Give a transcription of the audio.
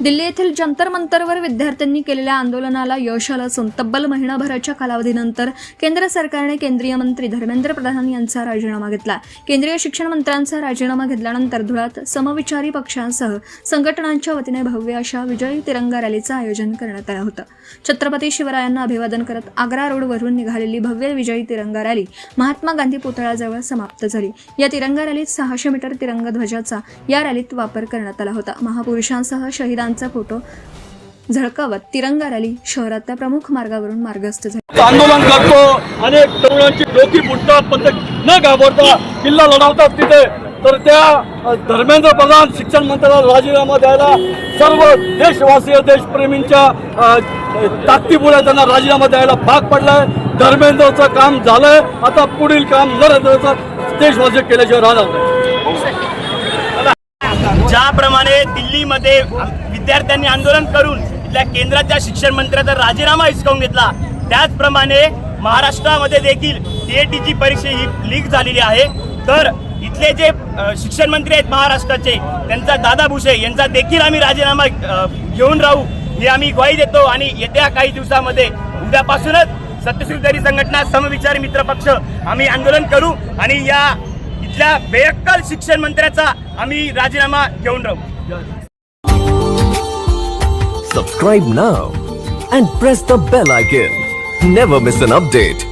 दिल्ली येथील जंतर मंतरवर विद्यार्थ्यांनी केलेल्या आंदोलनाला यश आलं असून तब्बल महिनाभराच्या कालावधीनंतर केंद्र सरकारने केंद्रीय मंत्री धर्मेंद्र प्रधान यांचा राजीनामा घेतला। केंद्रीय शिक्षण मंत्र्यांचा राजीनामा घेतल्यानंतर धुळ्यात समविचारी पक्षांसह संघटनांच्या वतीने भव्य अशा विजयी तिरंगा रॅलीचं आयोजन करण्यात आलं होतं। छत्रपती शिवरायांना अभिवादन करत आग्रा रोडवरून निघालेली भव्य विजयी तिरंगा रॅली महात्मा गांधी पुतळ्याजवळ समाप्त झाली। या तिरंगा रॅलीत 600 मीटर तिरंगा ध्वजाचा या रॅलीत वापर करण्यात आला होता। महापुरुषांसह शहीदांचा फोटो झळकावत तिरंगा रॅली शहरातल्या प्रमुख मार्गावरून मार्गस्थ झाली। आंदोलन करतो, अनेक तरुणांची डोकी फुटतात, पण ते न घाबरता किल्ला लढवतात तिथे। तर त्या धर्मेंद्र प्रधान शिक्षण मंत्र्याला राजीनामा द्यायला सर्व देशवासीय देशप्रेमींच्या ताकदीमुळे त्यांना राजीनामा द्यायला भाग पडलाय। धर्मेंद्रचं काम झालंय, आता पुढील काम नरेंद्रचं देशवासी केल्याशिवाय राहणार नाही। ज्याप्रमाणे दिल्लीमध्ये विद्यार्थ्यांनी आंदोलन करून इथल्या केंद्राच्या शिक्षण मंत्र्याचा राजीनामा हिसकावून घेतला, त्याचप्रमाणे महाराष्ट्रामध्ये देखील टीएटीची परीक्षा ही लीक झालेली आहे। तर इथले जे शिक्षण मंत्री आहेत महाराष्ट्राचे, त्यांचा दादा भुसे यांचा देखील आम्ही राजीनामा घेऊन राहू हे आम्ही ग्वाही देतो। आणि येत्या काही दिवसामध्ये उद्यापासूनच सत्यशोधरी संघटना समविचारी मित्र पक्ष आम्ही आंदोलन करू आणि या इथल्या बेअक्कल शिक्षण मंत्र्याचा आम्ही राजीनामा घेऊन राहू। Subscribe now and press the bell icon. Never miss an update.